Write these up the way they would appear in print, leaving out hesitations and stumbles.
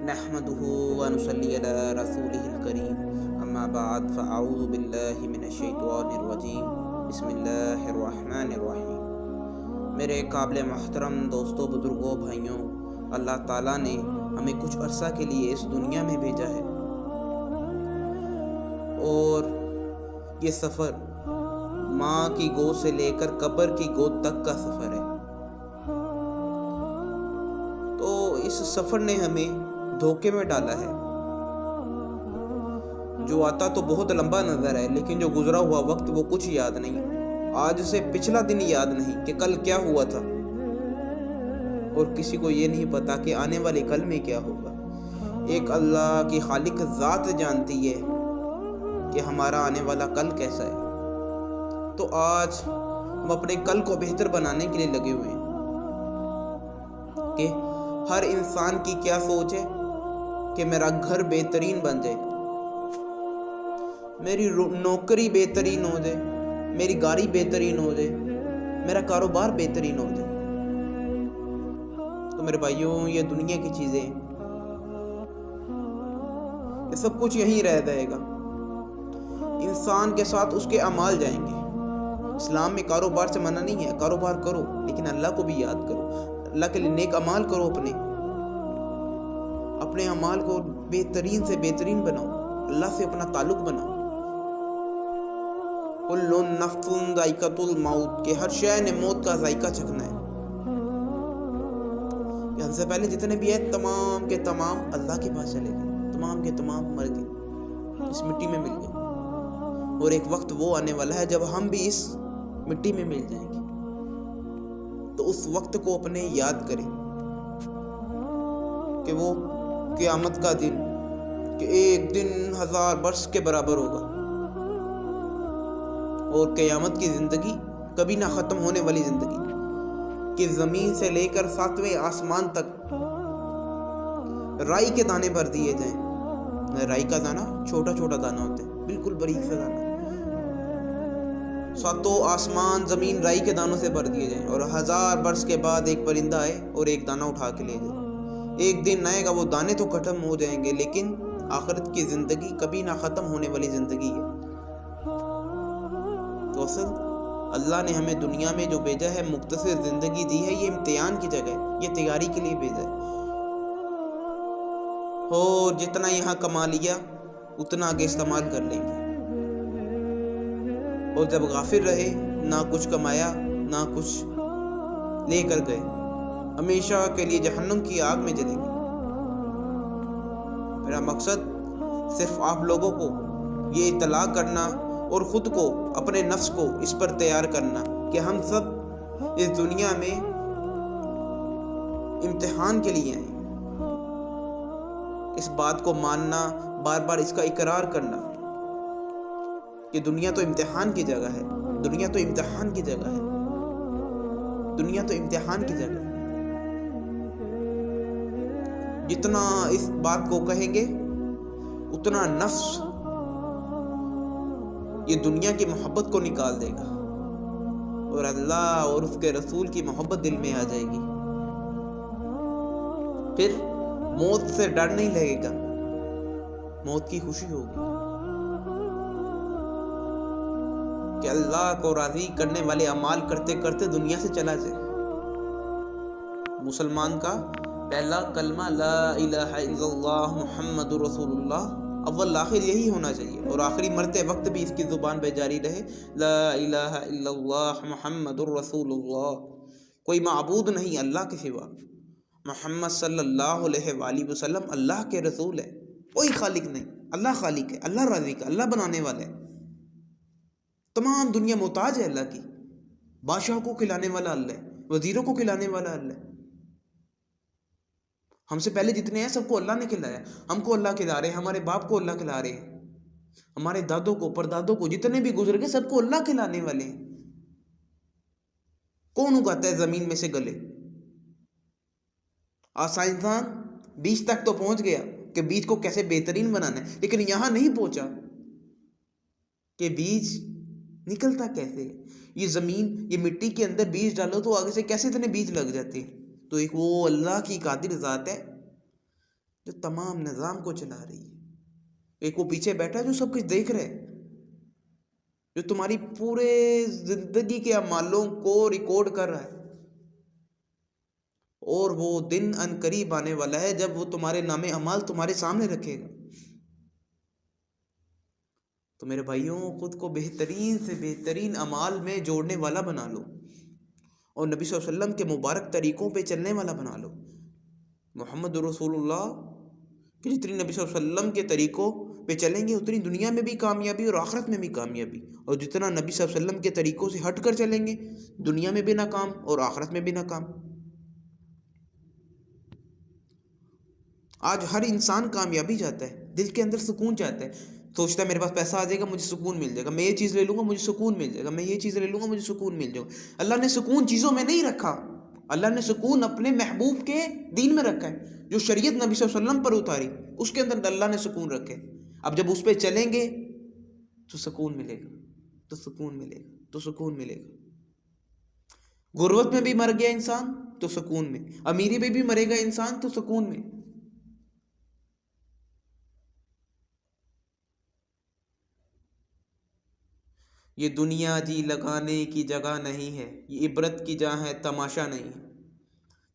نحمده ونصلي على رسوله الكريم اما بعد فاعوذ باللہ من الشیطان الرجیم بسم اللہ الرحمن الرحیم۔ میرے قابل محترم دوستوں، بزرگوں، بھائیوں، اللہ تعالیٰ نے ہمیں کچھ عرصہ کے لیے اس دنیا میں بھیجا ہے، اور یہ سفر ماں کی گود سے لے کر قبر کی گود تک کا سفر ہے۔ تو اس سفر نے ہمیں دھوکے میں ڈالا ہے۔ جو آتا تو بہت لمبا نظر ہے، لیکن جو گزرا ہوا وقت وہ کچھ یاد نہیں۔ آج سے پچھلا دن یاد نہیں کہ کل کیا ہوا تھا، اور کسی کو یہ نہیں پتا کہ آنے والے کل میں کیا ہوگا۔ ایک اللہ کی خالق ذات جانتی ہے کہ ہمارا آنے والا کل کیسا ہے۔ تو آج ہم اپنے کل کو بہتر بنانے کے لیے لگے ہوئے ہیں کہ ہر انسان کی کیا سوچ ہے کہ میرا گھر بہترین بن جائے، میری نوکری بہترین ہو جائے، میری گاڑی بہترین ہو جائے، میرا کاروبار بہترین ہو جائے۔ تو میرے بھائیوں، یہ دنیا کی چیزیں، یہ سب کچھ یہیں رہ جائے گا۔ انسان کے ساتھ اس کے اعمال جائیں گے۔ اسلام میں کاروبار سے منع نہیں ہے، کاروبار کرو، لیکن اللہ کو بھی یاد کرو، اللہ کے لیے نیک اعمال کرو، اپنے اعمال کو بہترین سے بہترین بناؤ، اللہ سے اپنا تعلق بناؤ۔ کل نفس ذائقۃ الموت، کہ ہر شے نے موت کا ذائقہ چکھنا ہے۔ ہم سے پہلے جتنے بھی ہیں تمام کے تمام اللہ کے پاس چلے گئے، تمام کے تمام مر گئے، اس مٹی میں مل گئے، اور ایک وقت وہ آنے والا ہے جب ہم بھی اس مٹی میں مل جائیں گے۔ تو اس وقت کو اپنے یاد کریں کہ وہ قیامت کا دن، کہ ایک دن 1000 برس کے برابر ہوگا، اور قیامت کی زندگی کبھی نہ ختم ہونے والی زندگی، کہ زمین سے لے کر 7ویں آسمان تک رائی کے دانے بھر دیے جائیں۔ رائی کا دانہ چھوٹا چھوٹا دانہ ہوتا ہے، بالکل باریک سا دانہ۔ 7 آسمان زمین رائی کے دانوں سے بھر دیے جائیں، اور 1000 برس کے بعد ایک پرندہ آئے اور ایک دانہ اٹھا کے لے جائے۔ ایک دن آئے گا، وہ دانے تو ختم ہو جائیں گے، لیکن آخرت کی زندگی کبھی نہ ختم ہونے والی زندگی ہے۔ تو اصل اللہ نے ہمیں دنیا میں جو بھیجا ہے، مختصر زندگی دی ہے، یہ امتحان کی جگہ ہے، یہ تیاری کے لیے بھیجا ہے۔ اور جتنا یہاں کما لیا اتنا آگے استعمال کر لیں گے، اور جب غافل رہے، نہ کچھ کمایا نہ کچھ لے کر گئے، ہمیشہ کے لیے جہنم کی آگ میں جلیں گے۔ میرا مقصد صرف آپ لوگوں کو یہ اطلاع کرنا، اور خود کو، اپنے نفس کو اس پر تیار کرنا کہ ہم سب اس دنیا میں امتحان کے لیے آئے۔ اس بات کو ماننا، بار بار اس کا اقرار کرنا کہ دنیا تو امتحان کی جگہ ہے، دنیا تو امتحان کی جگہ ہے، دنیا تو امتحان کی جگہ ہے۔ جتنا اس بات کو کہیں گے اتنا نفس یہ دنیا کی محبت کو نکال دے گا، اور اللہ اور اس کے رسول کی محبت دل میں آ جائے گی۔ پھر موت سے ڈر نہیں لگے گا، موت کی خوشی ہوگی کہ اللہ کو راضی کرنے والے اعمال کرتے کرتے دنیا سے چلا جائے۔ مسلمان کا پہلا کلمہ لا الہ الا اللہ محمد رسول اللہ، اول آخر یہی ہونا چاہیے، اور آخری مرتے وقت بھی اس کی زبان پہ جاری رہے، لا الہ الا اللہ محمد رسول اللہ۔ کوئی معبود نہیں اللہ کے سوا، محمد صلی اللہ علیہ وآلہ وسلم اللہ کے رسول ہے، کوئی خالق نہیں، اللہ خالق ہے، اللہ رازق ہے، اللہ بنانے والا ہے۔ تمام دنیا محتاج ہے اللہ کی، بادشاہ کو کھلانے والا اللہ ہے، وزیروں کو کھلانے والا اللہ ہے۔ ہم سے پہلے جتنے ہیں سب کو اللہ نے کھلایا، ہم کو اللہ کھلا رہے ہیں، ہمارے باپ کو اللہ کھلا رہے ہیں، ہمارے دادوں کو، پردادوں کو، جتنے بھی گزر گئے سب کو اللہ کھلانے والے ہیں۔ کون اگاتا ہے زمین میں سے گلے؟ سائنسدان بیج تک تو پہنچ گیا کہ بیج کو کیسے بہترین بنانا ہے، لیکن یہاں نہیں پہنچا کہ بیج نکلتا کیسے ہے۔ یہ زمین، یہ مٹی کے اندر بیج ڈالو تو آگے سے کیسے اتنے بیج لگ جاتے ہیں۔ تو ایک وہ اللہ کی قادر ذات ہے جو تمام نظام کو چلا رہی ہے. ایک وہ پیچھے بیٹھا ہے جو سب کچھ دیکھ رہا ہے، جو تمہاری پورے زندگی کے اعمالوں کو ریکارڈ کر رہا ہے. اور وہ دن ان قریب آنے والا ہے جب وہ تمہارے نام اعمال تمہارے سامنے رکھے گا. تو میرے بھائیوں، خود کو بہترین سے بہترین اعمال میں جوڑنے والا بنا لو، اور نبی صلی اللہ علیہ وسلم کے مبارک طریقوں پہ چلنے والا بنا لو. محمد رسول اللہ کہ جتنی نبی صلی اللہ علیہ وسلم کے طریقوں پہ چلیں گے اتنی دنیا میں بھی کامیابی اور آخرت میں بھی کامیابی، اور جتنا نبی صلی اللہ علیہ وسلم کے طریقوں سے ہٹ کر چلیں گے دنیا میں بھی ناکام اور آخرت میں بھی ناکام. آج ہر انسان کامیابی چاہتا ہے، دل کے اندر سکون چاہتا ہے، سوچتا ہے میرے پاس پیسہ آ جائے گا مجھے سکون مل جائے گا، میں یہ چیز لے لوں گا مجھے سکون مل جائے گا، میں یہ چیز لے لوں گا مجھے سکون مل جائے گا. اللہ نے سکون چیزوں میں نہیں رکھا، اللہ نے سکون اپنے محبوب کے دین میں رکھا ہے. جو شریعت نبی صلی اللہ علیہ وسلم پر اتاری اس کے اندر اللہ نے سکون رکھے. اب جب اس پہ چلیں گے تو سکون ملے گا، تو سکون ملے گا، تو سکون ملے گا. غربت میں بھی مر گیا انسان تو سکون میں، امیری میں بھی مرے گا انسان تو سکون میں. یہ دنیا جی لگانے کی جگہ نہیں ہے، یہ عبرت کی جہاں ہے تماشا نہیں ہے.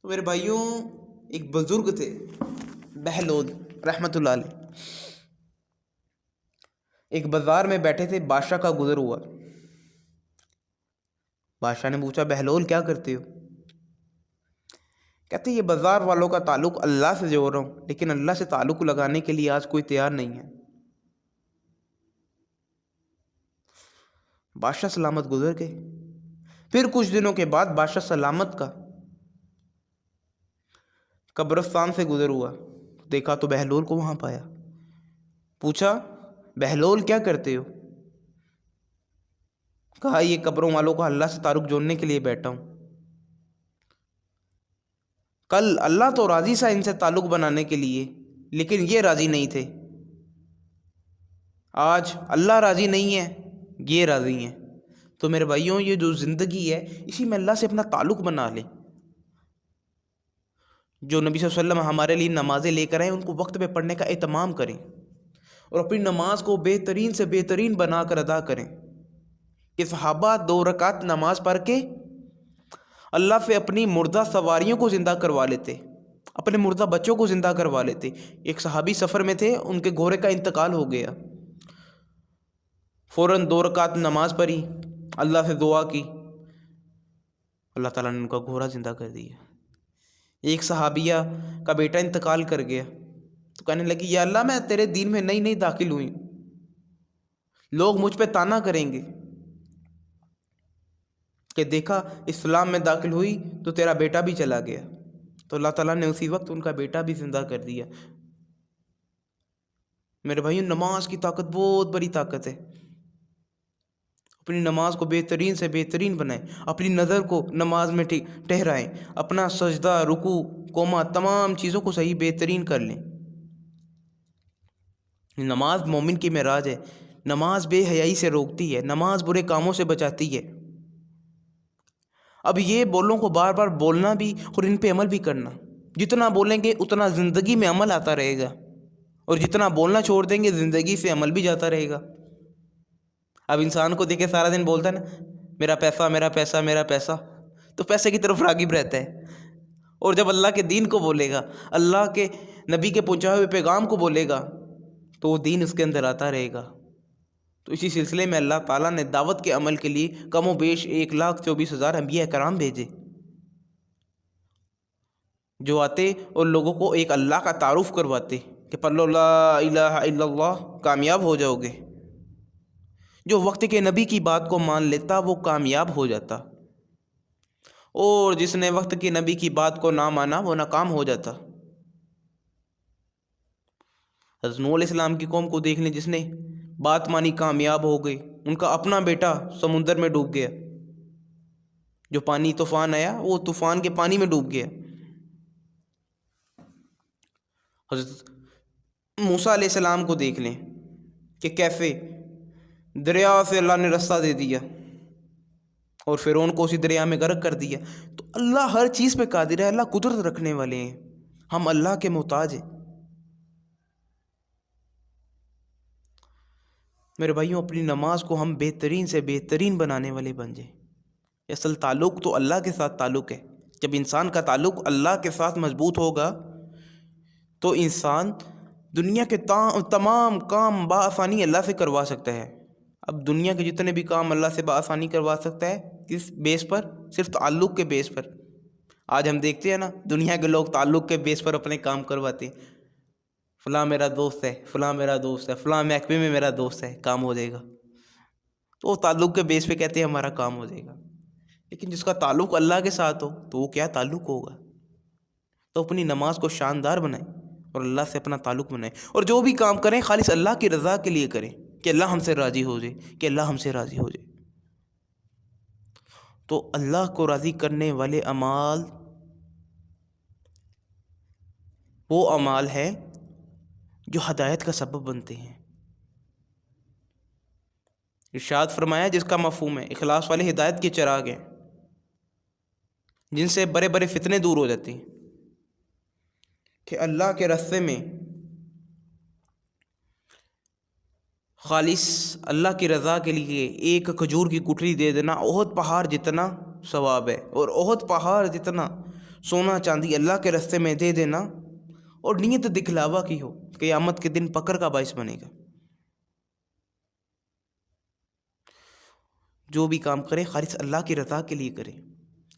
تو میرے بھائیوں، ایک بزرگ تھے بہلول رحمۃ اللہ علیہ، ایک بازار میں بیٹھے تھے، بادشاہ کا گزر ہوا. بادشاہ نے پوچھا بہلول کیا کرتے ہو؟ کہتے یہ بازار والوں کا تعلق اللہ سے جوڑ رہا ہوں، لیکن اللہ سے تعلق لگانے کے لیے آج کوئی تیار نہیں ہے. بادشاہ سلامت گزر گئے. پھر کچھ دنوں کے بعد بادشاہ سلامت کا قبرستان سے گزر ہوا، دیکھا تو بہلول کو وہاں پایا. پوچھا بہلول کیا کرتے ہو؟ کہا یہ قبروں والوں کو اللہ سے تعلق جوڑنے کے لیے بیٹھا ہوں. کل اللہ تو راضی تھا ان سے تعلق بنانے کے لیے، لیکن یہ راضی نہیں تھے. آج اللہ راضی نہیں ہے، یہ راضی ہیں. تو میرے بھائیوں، یہ جو زندگی ہے اسی میں اللہ سے اپنا تعلق بنا لیں. جو نبی صلی اللہ علیہ وسلم ہمارے لیے نمازیں لے کر آئے ان کو وقت پہ پڑھنے کا اہتمام کریں، اور اپنی نماز کو بہترین سے بہترین بنا کر ادا کریں. کہ صحابہ 2 رکعت نماز پڑھ کے اللہ سے اپنی مردہ سواریوں کو زندہ کروا لیتے، اپنے مردہ بچوں کو زندہ کروا لیتے. ایک صحابی سفر میں تھے، ان کے گھوڑے کا انتقال ہو گیا، فوراً 2 رکعت نماز پڑھی، اللہ سے دعا کی، اللہ تعالیٰ نے ان کا گھوڑا زندہ کر دیا. ایک صحابیہ کا بیٹا انتقال کر گیا تو کہنے لگی یا اللہ میں تیرے دین میں نئی داخل ہوئی، لوگ مجھ پہ تانا کریں گے کہ دیکھا اسلام میں داخل ہوئی تو تیرا بیٹا بھی چلا گیا. تو اللہ تعالیٰ نے اسی وقت ان کا بیٹا بھی زندہ کر دیا. میرے بھائیوں، نماز کی طاقت بہت بڑی طاقت ہے. اپنی نماز کو بہترین سے بہترین بنائیں، اپنی نظر کو نماز میں ٹھہرائیں، اپنا سجدہ، رکوع، قوما، تمام چیزوں کو صحیح بہترین کر لیں. نماز مومن کی معراج ہے. نماز بے حیائی سے روکتی ہے، نماز برے کاموں سے بچاتی ہے. اب یہ بولوں کو بار بار بولنا بھی اور ان پہ عمل بھی کرنا. جتنا بولیں گے اتنا زندگی میں عمل آتا رہے گا، اور جتنا بولنا چھوڑ دیں گے زندگی سے عمل بھی جاتا رہے گا. اب انسان کو دیکھے سارا دن بولتا ہے نا میرا پیسہ میرا پیسہ میرا پیسہ، تو پیسے کی طرف راغب رہتا ہے. اور جب اللہ کے دین کو بولے گا، اللہ کے نبی کے پہنچائے ہوئے پیغام کو بولے گا، تو وہ دین اس کے اندر آتا رہے گا. تو اسی سلسلے میں اللہ تعالیٰ نے دعوت کے عمل کے لیے کم و بیش 1,24,000 انبیاء کرام بھیجے، جو آتے اور لوگوں کو ایک اللہ کا تعارف کرواتے کہ پڑھ لو لا الہ الا اللہ، کامیاب ہو جاؤ گے. جو وقت کے نبی کی بات کو مان لیتا وہ کامیاب ہو جاتا، اور جس نے وقت کے نبی کی بات کو نہ مانا وہ ناکام ہو جاتا. حضرت نوح علیہ السلام کی قوم کو دیکھ لیں، جس نے بات مانی کامیاب ہو گئی. ان کا اپنا بیٹا سمندر میں ڈوب گیا، جو پانی طوفان آیا وہ طوفان کے پانی میں ڈوب گیا. حضرت موسیٰ علیہ السلام کو دیکھ لیں کہ کیسے دریا سے اللہ نے رستہ دے دیا اور فرعون کو اسی دریا میں غرق کر دیا. تو اللہ ہر چیز پہ قادر ہے، اللہ قدرت رکھنے والے ہیں، ہم اللہ کے محتاج ہیں. میرے بھائیوں اپنی نماز کو ہم بہترین سے بہترین بنانے والے بن جائیں۔ اصل تعلق تو اللہ کے ساتھ تعلق ہے۔ جب انسان کا تعلق اللہ کے ساتھ مضبوط ہوگا تو انسان دنیا کے تمام کام بآسانی اللہ سے کروا سکتا ہے۔ اب دنیا کے جتنے بھی کام اللہ سے بآسانی کروا سکتا ہے، کس بیس پر؟ صرف تعلق کے بیس پر۔ آج ہم دیکھتے ہیں نا، دنیا کے لوگ تعلق کے بیس پر اپنے کام کرواتے ہیں۔ فلاں میرا دوست ہے، فلاں میرا دوست ہے، فلاں محکمے میں میرا دوست ہے، کام ہو جائے گا۔ تو وہ تعلق کے بیس پہ کہتے ہیں ہمارا کام ہو جائے گا۔ لیکن جس کا تعلق اللہ کے ساتھ ہو تو وہ کیا تعلق ہوگا؟ تو اپنی نماز کو شاندار بنائیں اور اللہ سے اپنا تعلق بنائیں، اور جو بھی کام کریں خالص اللہ کی رضا کے لیے کریں، کہ اللہ ہم سے راضی ہو جائے، کہ اللہ ہم سے راضی ہو جائے۔ تو اللہ کو راضی کرنے والے اعمال وہ اعمال ہیں جو ہدایت کا سبب بنتے ہیں۔ ارشاد فرمایا جس کا مفہوم ہے اخلاص والے ہدایت کے چراغ ہیں، جن سے بڑے بڑے فتنے دور ہو جاتے ہیں، کہ اللہ کے راستے میں خالص اللہ کی رضا کے لیے ایک کھجور کی گٹھلی دے دینا احد پہاڑ جتنا ثواب ہے، اور احد پہاڑ جتنا سونا چاندی اللہ کے راستے میں دے دینا، اور نیت دکھلاوا کی ہو، قیامت کے دن پکڑ کا باعث بنے گا۔ جو بھی کام کریں خالص اللہ کی رضا کے لیے کریں۔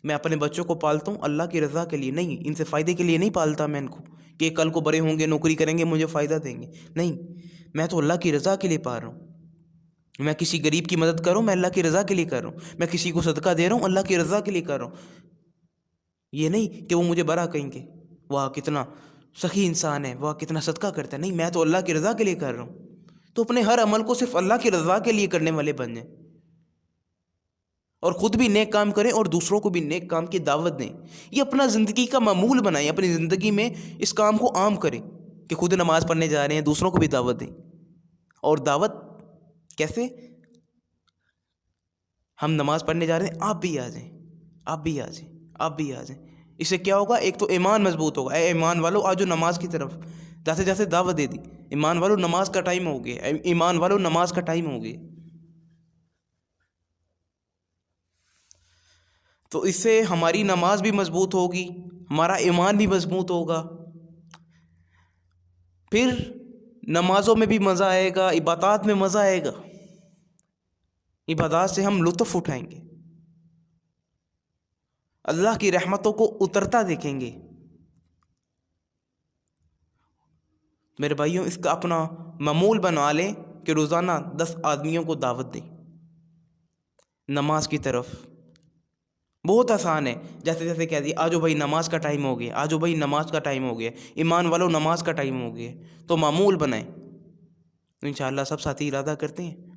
میں اپنے بچوں کو پالتا ہوں اللہ کی رضا کے لیے، نہیں ان سے فائدے کے لیے نہیں پالتا میں ان کو، کہ کل کو بڑے ہوں گے نوکری کریں گے مجھے فائدہ دیں گے، نہیں، میں تو اللہ کی رضا کے لیے پال رہا ہوں۔ میں کسی غریب کی مدد کر رہا ہوں، میں اللہ کی رضا کے لیے کر رہا ہوں۔ میں کسی کو صدقہ دے رہا ہوں، اللہ کی رضا کے لیے کر رہا ہوں۔ یہ نہیں کہ وہ مجھے برا کہیں گے، واہ کتنا سخی انسان ہے، واہ کتنا صدقہ کرتا ہے، نہیں، میں تو اللہ کی رضا کے لیے کر رہا ہوں۔ تو اپنے ہر عمل کو صرف اللہ کی رضا کے لیے کرنے والے بن جائیں، اور خود بھی نیک کام کریں اور دوسروں کو بھی نیک کام کی دعوت دیں۔ یہ اپنا زندگی کا معمول بنائیں، اپنی زندگی میں اس کام کو عام کریں کہ خود نماز پڑھنے جا رہے ہیں دوسروں کو بھی دعوت دیں۔ اور دعوت کیسے؟ ہم نماز پڑھنے جا رہے ہیں، آپ بھی آ جائیں، آپ بھی آ جائیں، آپ بھی آ جائیں۔ اس سے کیا ہوگا؟ ایک تو ایمان مضبوط ہوگا، اے ایمان والو آجو نماز کی طرف، جیسے جیسے دعوت دے دی، ایمان والو نماز کا ٹائم ہو گیا، ایمان والو نماز کا ٹائم ہو گیا۔ تو اس سے ہماری نماز بھی مضبوط ہوگی، ہمارا ایمان بھی مضبوط ہوگا، پھر نمازوں میں بھی مزہ آئے گا، عبادات میں مزہ آئے گا، عبادات سے ہم لطف اٹھائیں گے، اللہ کی رحمتوں کو اترتا دیکھیں گے۔ میرے بھائیوں اس کا اپنا معمول بنا لیں کہ روزانہ 10 آدمیوں کو دعوت دیں نماز کی طرف۔ بہت آسان ہے، جیسے جیسے کہہ دیا آجو بھائی نماز کا ٹائم ہو گیا، آجو بھائی نماز کا ٹائم ہو گیا، ایمان والو نماز کا ٹائم ہو گیا، تو معمول بنائیں۔ انشاءاللہ سب ساتھی ارادہ کرتے ہیں